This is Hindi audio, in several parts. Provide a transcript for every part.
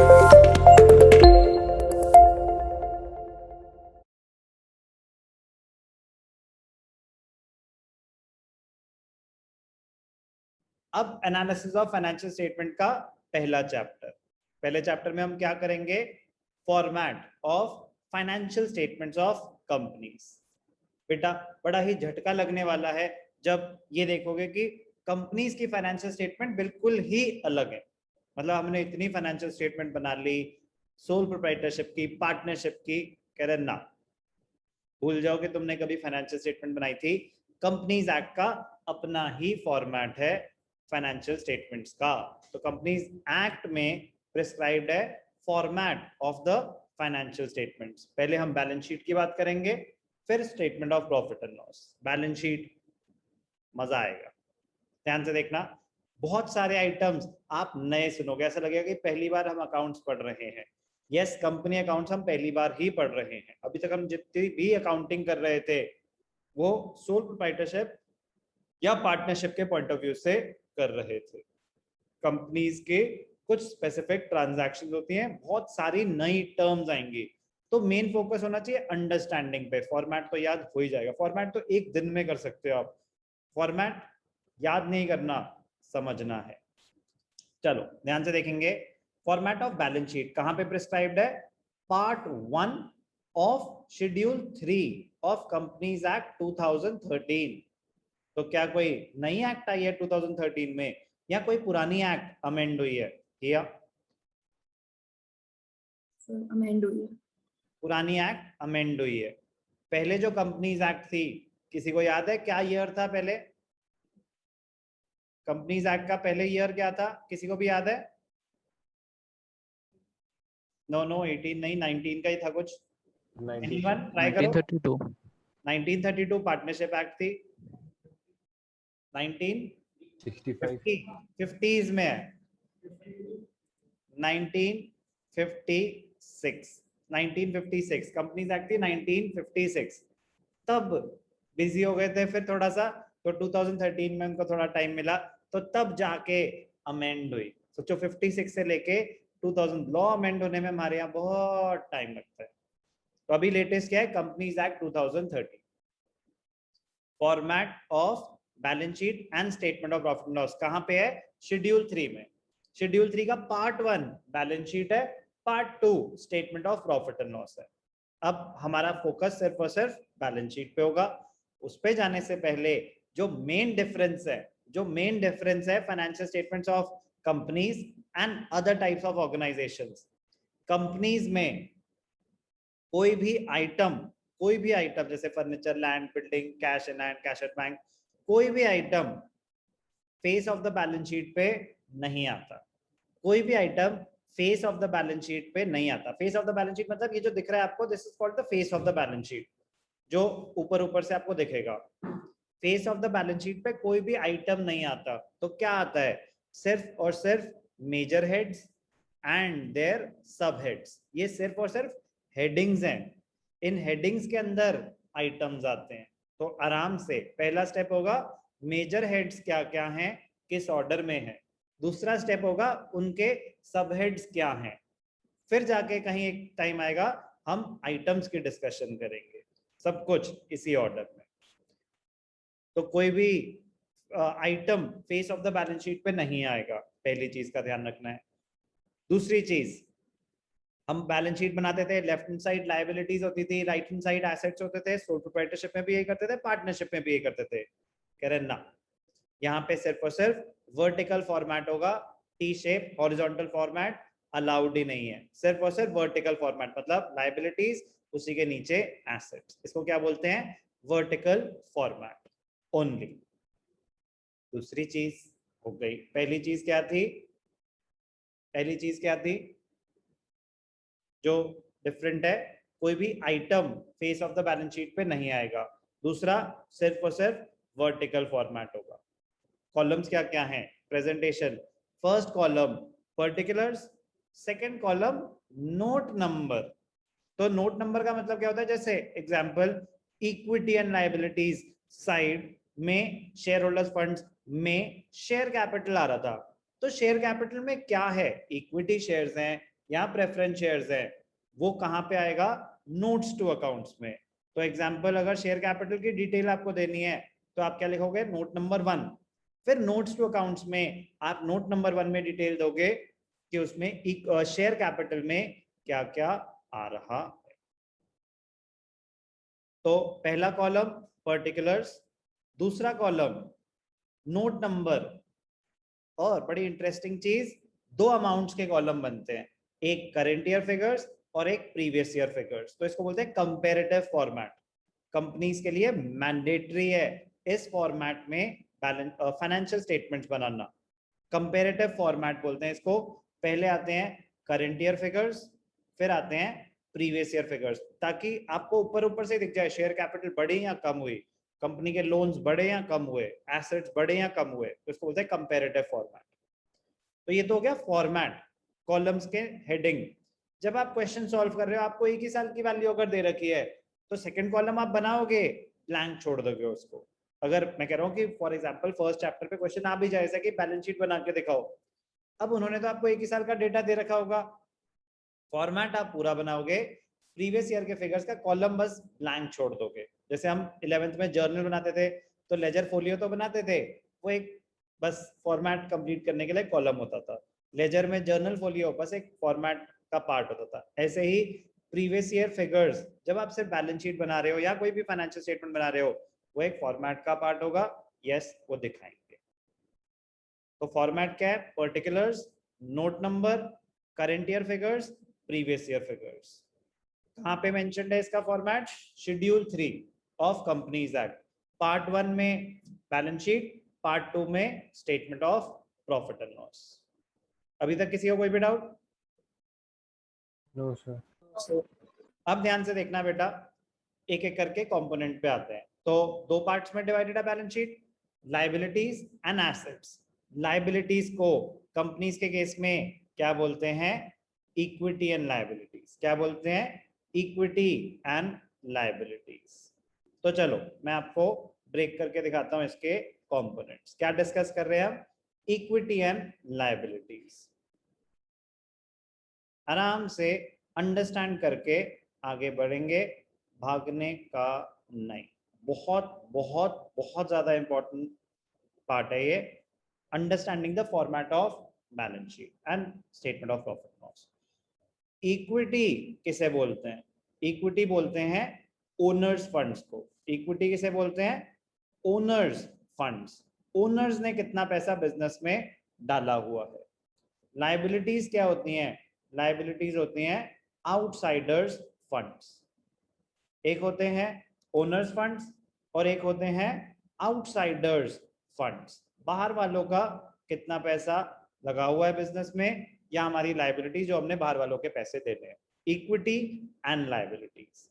अब एनालिसिस ऑफ फाइनेंशियल स्टेटमेंट का पहला चैप्टर। पहले चैप्टर में हम क्या करेंगे? Format of financial statements of companies. बेटा बड़ा ही झटका लगने वाला है जब ये देखोगे कि कंपनीज की फाइनेंशियल स्टेटमेंट बिल्कुल ही अलग है। मतलब हमने इतनी फाइनेंशियल स्टेटमेंट बना ली, सोल प्रोप्राइटरशिप की, पार्टनरशिप की, कह रहे ना, भूल जाओ कि तुमने कभी फाइनेंशियल स्टेटमेंट बनाई थी। कंपनीज एक्ट का अपना ही फॉर्मेट है फाइनेंशियल स्टेटमेंट्स का। तो कंपनीज एक्ट में प्रिस्क्राइब्ड है format of the financial statements. पहले हम बैलेंस शीट की बात करेंगे, फिर statement of profit and loss. Balance sheet मजा आएगा, ध्यान से देखना। बहुत सारे आइटम्स आप नए सुनोगे, ऐसा लगेगा कि पहली बार हम अकाउंट्स पढ़ रहे हैं। यस, कंपनी अकाउंट्स हम पहली बार ही पढ़ रहे हैं। अभी तक हम जितनी भी अकाउंटिंग कर रहे थे वो सोल प्रोप्राइटरशिप या पार्टनरशिप के पॉइंट ऑफ व्यू से कर रहे थे। कंपनीज के कुछ स्पेसिफिक ट्रांजैक्शंस होती हैं, बहुत सारी नई टर्म्स आएंगी, तो मेन फोकस होना चाहिए अंडरस्टैंडिंग पे। फॉर्मेट तो याद हो ही जाएगा, फॉर्मेट तो एक दिन में कर सकते हो आप। फॉर्मेट याद नहीं करना, समझना है। चलो ध्यान से देखेंगे। फॉर्मेट ऑफ बैलेंस शीट कहां पे प्रिस्क्राइब्ड है? Part 1 of schedule 3 of companies act 2013। तो क्या कोई नई एक्ट आई है 2013 में, या कोई पुरानी एक्ट अमेंड हुई है? या अमेंड हुई है। पुरानी एक्ट अमेंड हुई है। पहले जो कंपनीज एक्ट थी, किसी को याद है क्या ईयर था पहले? कंपनीज एक्ट का पहले ईयर क्या था, किसी को भी याद है? नो नो, 18 नहीं, 19 का ही था कुछ। एनीवन ट्राई करो। 1932 1932 पार्टनरशिप एक्ट थी। 1950s में है। 1956 कंपनीज एक्ट थी 1956। तब बिजी हो गए थे फिर थोड़ा सा, तो 2013 में उनको थोड़ा टाइम मिला, तो तब जाके अमेंड हुई। सोचो 56 से लेके 2000 लॉ अमेंड होने में हमारे यहाँ बहुत टाइम लगता है। तो अभी लेटेस्ट क्या है? Companies act 2013। Format of balance sheet and statement of profit and loss कहां पे है? शेड्यूल 3 में। शेड्यूल 3 का पार्ट 1 बैलेंस शीट है, part 2 statement of profit and loss है। अब हमारा फोकस सिर्फ और सिर्फ बैलेंस शीट पे होगा। उस पे जाने से पहले जो मेन डिफरेंस है financial statements of companies and other types of organisations. Companies में कोई भी आइटम जैसे furniture, land, building, cash in hand, cash at bank, कोई भी item face of the balance sheet पे नहीं आता। कोई भी item face of the balance sheet पे नहीं आता। Face of the balance sheet मतलब ये जो दिख रहा है आपको, this is called the face of the balance sheet, जो ऊपर से आपको दिखेगा। Face of the balance sheet पे कोई भी आइटम नहीं आता। तो क्या आता है? सिर्फ और सिर्फ मेजर हेड्स एंड देयर सब हेड्स। ये सिर्फ और सिर्फ हेडिंग्स हैं। इन हेडिंग्स के अंदर आइटम्स आते हैं। तो आराम से पहला स्टेप होगा मेजर हेड्स क्या क्या हैं, किस ऑर्डर में है। दूसरा स्टेप होगा उनके सब हेड्स क्या हैं। फिर जाके कहीं एक टाइम आएगा हम आइटम्स की डिस्कशन करेंगे। सब कुछ इसी ऑर्डर में। तो कोई भी item face of the balance sheet पे नहीं आएगा, पहली चीज का ध्यान रखना है। दूसरी चीज, हम बैलेंस शीट बनाते थे, लेफ्ट हैंड साइड लायबिलिटीज होती थी, राइट हैंड साइड एसेट्स होते थे। सोल प्रोप्राइटरशिप में भी यही करते थे, पार्टनरशिप में भी यही करते थे। कह रहे ना, यहाँ पे सिर्फ और सिर्फ वर्टिकल फॉर्मेट होगा। T shape horizontal format allowed ही नहीं है। सिर्फ और सिर्फ वर्टिकल फॉर्मेट, मतलब लायबिलिटीज उसी के नीचे एसेट्स। इसको क्या बोलते हैं? Vertical format only. दूसरी चीज हो गई। पहली चीज क्या थी? जो डिफरेंट है, कोई भी item face of the balance sheet पे नहीं आएगा। दूसरा, सिर्फ और सिर्फ वर्टिकल फॉर्मेट होगा। कॉलम्स क्या क्या हैं? Presentation, first column particulars, second column note number. तो नोट नंबर का मतलब क्या होता है? जैसे example, equity and liabilities side में शेयर होल्डर्स फंड्स में शेयर कैपिटल आ रहा था। तो शेयर कैपिटल में क्या है? इक्विटी शेयर्स हैं यहाँ प्रेफरेंस शेयर्स है, वो कहाँ पे आएगा, नोट्स टू अकाउंट्स में। तो एग्जांपल अगर शेयर कैपिटल की डिटेल आपको देनी है तो आप क्या लिखोगे, नोट नंबर 1, फिर नोट्स टू अकाउंट्स में आप नोट नंबर 1 में डिटेल दोगे कि उसमें शेयर कैपिटल में क्या क्या आ रहा है। तो पहला कॉलम पर्टिकुलर्स, दूसरा कॉलम नोट नंबर, और बड़ी इंटरेस्टिंग चीज, दो अमाउंट्स के कॉलम बनते हैं, एक करंट ईयर फिगर्स और एक प्रीवियस ईयर फिगर्स। तो इसको बोलते हैं कंपैरेटिव फॉर्मेट। कंपनीज के लिए मैंडेटरी है इस फॉर्मेट में बैलेंस फाइनेंशियल स्टेटमेंट्स बनाना। कंपैरेटिव फॉर्मेट बोलते हैं इसको। पहले आते हैं करंट ईयर फिगर्स, फिर आते हैं प्रीवियस ईयर फिगर्स, ताकि आपको ऊपर ऊपर से दिख जाए शेयर कैपिटल बढ़ी या कम हुई, कंपनी के लोन्स बढ़े या कम हुए, एसेट्स बढ़े या कम हुए। तो इसको बोलते हैं कंपैरेटिव फॉर्मेट। तो ये तो हो गया फॉर्मेट, कॉलम्स के हेडिंग। जब आप क्वेश्चन सॉल्व कर रहे हो, आपको एक ही साल की वैल्यू अगर दे रखी है तो सेकंड कॉलम आप बनाओगे, ब्लैंक छोड़ दोगे उसको। अगर मैं कह रहा हूँ कि फॉर एग्जांपल फर्स्ट चैप्टर पे क्वेश्चन आ भी जाए ऐसा कि बैलेंस शीट बना के दिखाओ, अब उन्होंने तो आपको एक ही साल का डेटा दे रखा होगा, फॉर्मेट आप पूरा बनाओगे, प्रीवियस ईयर के फिगर्स का कॉलम बस ब्लैंक छोड़ दोगे। जैसे हम 11th में जर्नल बनाते थे तो लेजर फोलियो तो बनाते थे, वो एक बस फॉर्मेट कंप्लीट करने के लिए कॉलम होता था। लेजर में जर्नल फोलियो बस एक फॉर्मेट का पार्ट होता था। ऐसे ही प्रीवियस ईयर फिगर्स, जब आप सिर्फ बैलेंस शीट बना रहे हो या कोई भी फाइनेंशियल स्टेटमेंट बना रहे हो, वो एक फॉर्मेट का पार्ट होगा। यस, वो दिखाएंगे। तो फॉर्मेट क्या है, particulars, note number, current year figures, previous year figures. कहाँ पे मेंशन्ड है इसका format, schedule 3 of companies act. Part 1 में बैलेंस शीट, पार्ट 2 में statement of profit and loss. अभी तक किसी को कोई भी डाउट? No sir. अब ध्यान से देखना बेटा, एक एक करके कंपोनेंट पे आते हैं। तो दो पार्ट्स में डिवाइडेड है balance sheet, liabilities and assets. Liabilities को कंपनीज के केस में क्या बोलते हैं, इक्विटी एंड लायबिलिटीज। क्या बोलते हैं, इक्विटी एंड लायबिलिटीज। तो चलो मैं आपको ब्रेक करके दिखाता हूं इसके कंपोनेंट्स। क्या डिस्कस कर रहे हैं हम, इक्विटी एंड लायबिलिटीज। आराम से अंडरस्टैंड करके आगे बढ़ेंगे, भागने का नहीं। बहुत बहुत बहुत ज्यादा इंपॉर्टेंट पार्ट है ये, understanding the format of balance sheet and statement of profit loss. Equity किसे बोलते हैं, इक्विटी बोलते हैं ओनर्स फंड्स को। इक्विटी किसे बोलते हैं, ओनर्स फंड्स। ओनर्स ने कितना पैसा बिजनेस में डाला हुआ है। लायबिलिटीज क्या होती हैं, लायबिलिटीज होती हैं आउटसाइडर्स फंड्स। एक होते हैं ओनर्स फंड्स और एक होते हैं आउटसाइडर्स फंड्स। बाहर वालों का कितना पैसा लगा हुआ है बिजनेस में, या हमारी लायबिलिटी जो हमने बाहर वालों के पैसे देने हैं। Equity and liabilities.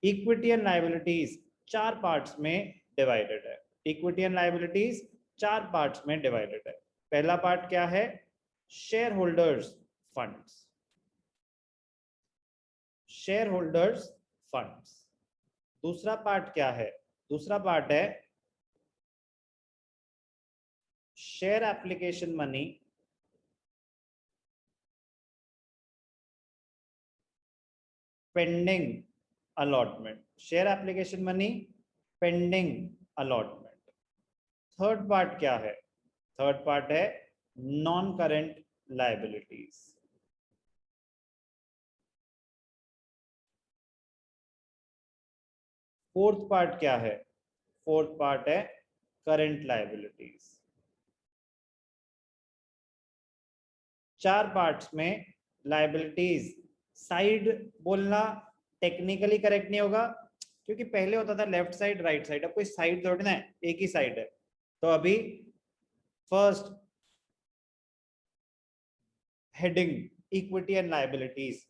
Equity and liabilities चार पार्ट्स में डिवाइडेड है। इक्विटी एंड लायबिलिटीज चार पार्ट्स में डिवाइडेड है। पहला पार्ट क्या है, share holders funds. Share holders funds. दूसरा पार्ट क्या है, दूसरा पार्ट है share application money pending allotment. Share application money pending allotment. Third part क्या है, थर्ड पार्ट है non current liabilities. Fourth part क्या है, फोर्थ पार्ट है करंट लायबिलिटीज। चार पार्ट्स में लायबिलिटीज, साइड बोलना टेक्निकली करेक्ट नहीं होगा, क्योंकि पहले होता था लेफ्ट साइड राइट साइड, अब कोई साइड थोड़ी ना है, एक ही साइड है। तो अभी first heading equity and liabilities,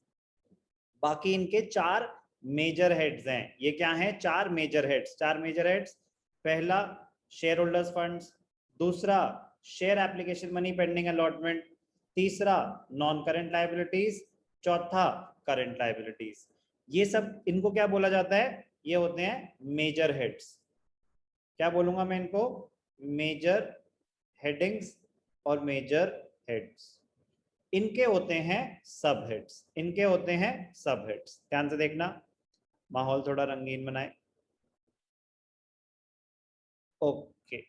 बाकी इनके चार मेजर हेड्स हैं। ये क्या हैं, चार मेजर हेड्स। चार मेजर हेड्स, पहला शेयर होल्डर्स फंड्स, दूसरा share application money pending allotment, तीसरा नॉन करंट लायबिलिटीज, चौथा करंट लायबिलिटीज। ये सब इनको क्या बोला जाता है, ये होते हैं मेजर हेड्स। क्या बोलूंगा मैं इनको, मेजर हेडिंग्स और मेजर हेड्स। इनके होते हैं सब हेड्स, इनके होते हैं सब हेड्स। ध्यान से देखना, माहौल थोड़ा रंगीन बनाए। ओके,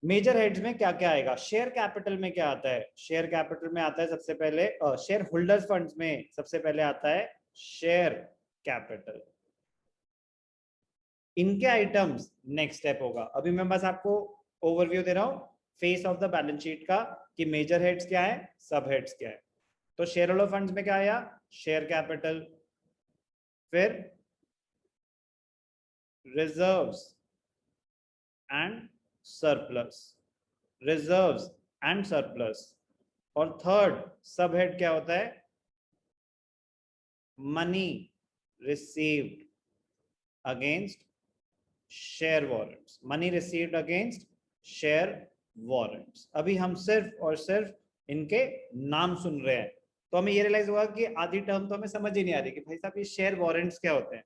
मेजर हेड्स में क्या क्या आएगा? शेयर कैपिटल में क्या आता है? शेयर कैपिटल में आता है सबसे पहले, शेयर होल्डर्स फंड्स में सबसे पहले आता है शेयर कैपिटल। इनके आइटम्स नेक्स्ट स्टेप होगा। अभी मैं बस आपको ओवरव्यू दे रहा हूं face of the balance sheet का कि मेजर हेड्स क्या है, सब हेड्स क्या है। तो शेयर होल्डर फंड्स में क्या आया? शेयर कैपिटल, फिर reserves and surplus, reserves and surplus. और थर्ड सब हेड क्या होता है? Money received against share warrants, money received against share warrants. अभी हम सिर्फ और सिर्फ इनके नाम सुन रहे हैं, तो हमें ये रियलाइज हुआ कि आधी टर्म तो हमें समझ ही नहीं आ रही कि भाई साहब ये शेयर वारंट्स क्या होते हैं,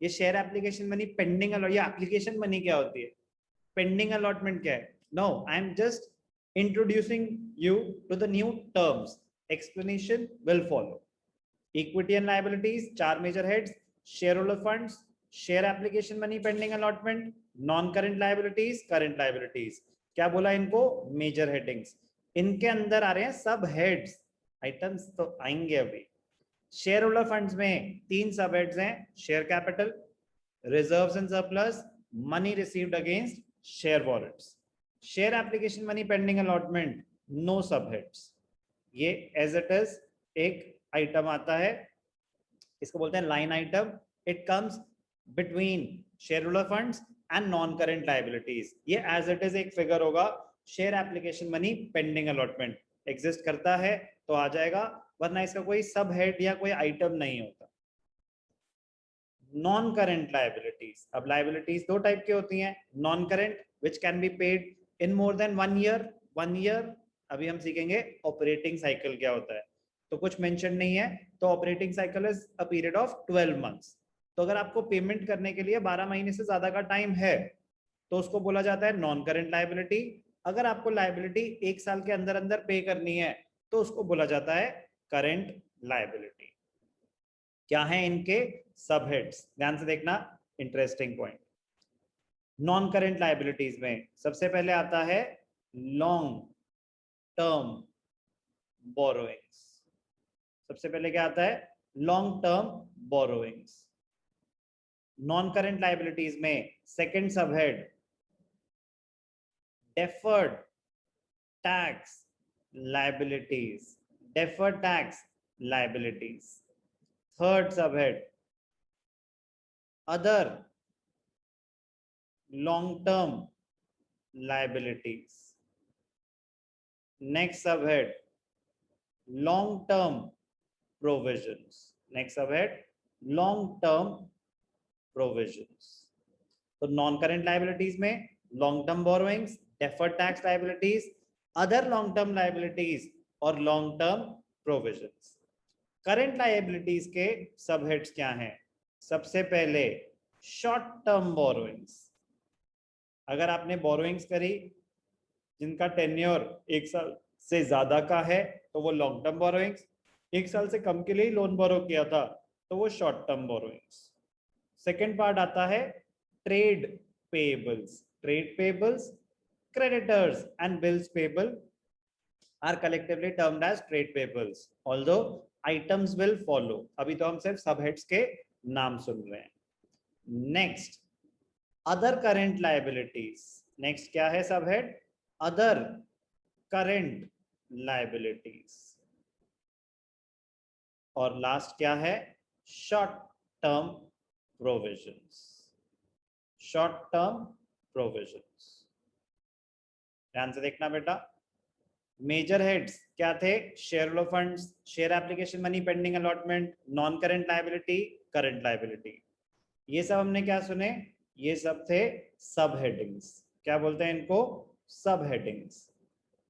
ये share application money pending allot, ये एप्लीकेशन मनी क्या होती है, पेंडिंग अलॉटमेंट क्या है। No, I am just introducing you to the new terms, explanation will follow. Equity and liabilities, चार major heads, share holder funds, share application money pending allotment, non current liabilities, current liabilities. क्या बोला इनको? Major headings. इनके अंदर आ रहे हैं सब हेड्स, आइटम्स तो आएंगे अभी। शेयर होल्डर फंड्स में तीन सब हेड्स हैं, share capital, reserves and surplus, money received against share warrants. Share application money pending allotment, no sub heads, ये एज इट इज एक आइटम आता है, इसको बोलते हैं line item. It comes between share holder funds and non current liabilities. ये एज इट इज एक फिगर होगा, share application money pending allotment exist करता है तो आ जाएगा, वरना इसका कोई सब हेड या कोई आइटम नहीं होता। नॉन करंट लायबिलिटीज, अब लायबिलिटीज दो टाइप की होती हैं, non current which can be paid in more than 1 year. अभी हम सीखेंगे ऑपरेटिंग साइकिल क्या होता है, तो कुछ मेंशन नहीं है, तो operating cycle is a period of 12 months. तो अगर आपको पेमेंट करने के लिए 12 महीने से ज्यादा का टाइम है तो उसको बोला जाता है नॉन करंट लायबिलिटी। अगर आपको लायबिलिटी 1 साल के अंदर अंदर पे करनी है तो उसको बोला जाता है करंट लायबिलिटी। क्या है इनके सब हेड्स? ध्यान से देखना, interesting point. Non current liabilities में सबसे पहले आता है लॉन्ग टर्म बोरोइंग्स। सबसे पहले क्या आता है? Long term borrowings. Non current liabilities में सेकंड सब head deferred tax liabilities, deferred tax liabilities. Third सब head other long-term liabilities. Next subhead, long-term provisions. Next subhead, long-term provisions. तो नॉन करंट लाइबिलिटीज में long term borrowings, deferred tax liabilities, other long term liabilities और long term provisions. Current liabilities के सब हेड्स क्या हैं? सबसे पहले शॉर्ट टर्म बोरोइंग्स। अगर आपने बोरोइंग्स करी जिनका टेन्योर 1 साल से ज्यादा का है तो वो लॉन्ग टर्म बोरोइंग्स, 1 साल से कम के लिए लोन बोरो किया था तो वो short term borrowings. Second part आता है trade payables. Trade payables, creditors and bills payable are collectively termed as trade payables, although items will follow. अभी तो हम सिर्फ सब हेड्स के नाम सुन रहे हैं। Next, other current liabilities. Next क्या है सब हेड? Other current liabilities. और लास्ट क्या है? Short term provisions. Short term provisions. ध्यान से देखना बेटा, मेजर हेड्स क्या थे? Share holder funds, share application money pending allotment, non current liability, current liability. ये सब हमने क्या सुने? ये सब थे सब हेडिंग्स। क्या बोलते हैं इनको? सब हेडिंग्स।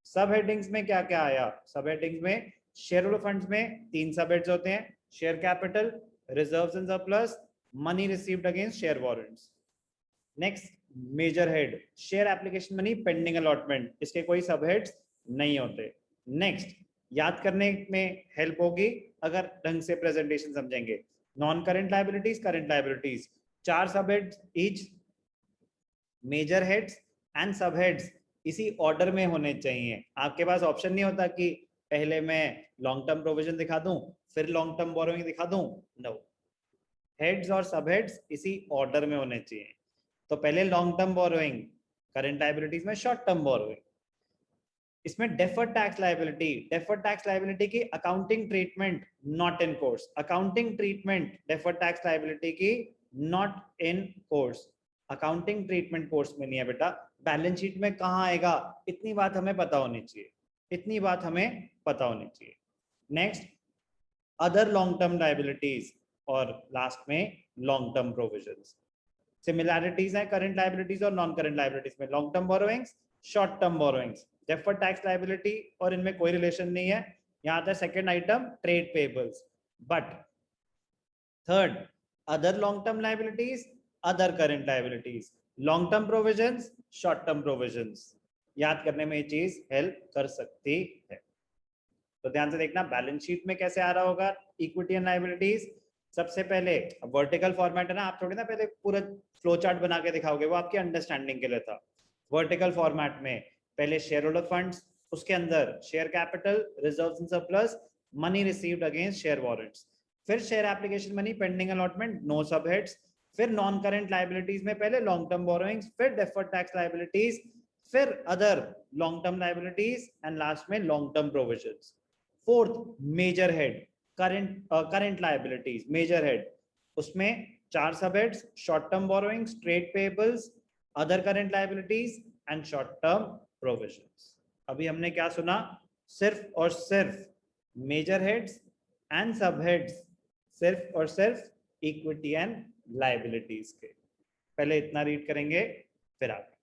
सब हेडिंग्स में क्या क्या आया? सब हेडिंग्स में शेयर होल्डर फंड्स में 3 सब हेड्स होते हैं, share capital, reserves and surplus, money received against share warrants. Next major head share application money pending allotment, इसके कोई सब हेड्स नहीं होते। नेक्स्ट, याद करने में हेल्प होगी अगर ढंग से प्रेजेंटेशन समझेंगे। Non current liabilities, current liabilities, 4 sub heads each, major heads and sub heads इसी ऑर्डर में होने चाहिए। आपके पास ऑप्शन नहीं होता कि पहले मैं लॉन्ग टर्म प्रोविजन दिखा दूं फिर लॉन्ग टर्म बोरोइंग दिखा दूं। नो, हेड्स और सब हेड्स इसी ऑर्डर में होने चाहिए। तो पहले long term borrowing, current liabilities में शॉर्ट टर्म बोरोइंग। इसमें deferred tax liability, deferred tax liability की accounting treatment not in course, accounting treatment deferred tax liability की not in course, accounting treatment course में नहीं है बेटा। बैलेंस शीट में कहाँ आएगा, इतनी बात हमें पता होनी चाहिए, इतनी बात हमें पता होनी चाहिए। Next, other long term liabilities और लास्ट में लॉन्ग टर्म प्रोविजंस। सिमिलैरिटीज है करंट लायबिलिटीज और नॉन करंट लायबिलिटीज में, long term borrowings, short term borrowings, deferred tax liability और इनमें कोई रिलेशन नहीं है। यहाँ आता है second item trade payables. But third, other long term liabilities, other current liabilities, long term provisions, short term provisions, याद करने में ये चीज हेल्प कर सकती है। तो ध्यान से देखना बैलेंस शीट में कैसे आ रहा होगा इक्विटी एंड लायबिलिटीज। सबसे पहले वर्टिकल फॉर्मेट है ना, आप थोड़ी ना पहले पूरा फ्लो चार्ट बना के दिखाओगे, वो आपकी अंडरस्टैंडिंग के लिए था। वर्टिकल फॉर्मेट में पहले शेयर होल्डर फंड्स, उसके अंदर share capital, reserves and surplus, money received against share warrants, फिर share application money, pending allotment, no sub heads, फिर नॉन करंट लायबिलिटीज में पहले लॉन्ग टर्म बोरोइंग्स, फिर डेफर्ड टैक्स लायबिलिटीज, फिर other long term liabilities and last में long term provisions. Fourth, major head, current liabilities, major head, उसमें 4 sub heads, short term borrowings, trade payables, other current liabilities and short term provisions. अभी हमने क्या सुना, सिर्फ और सिर्फ major heads and sub heads, सिर्फ और सिर्फ इक्विटी एंड लायबिलिटीज के। पहले इतना रीड करेंगे फिर आगे।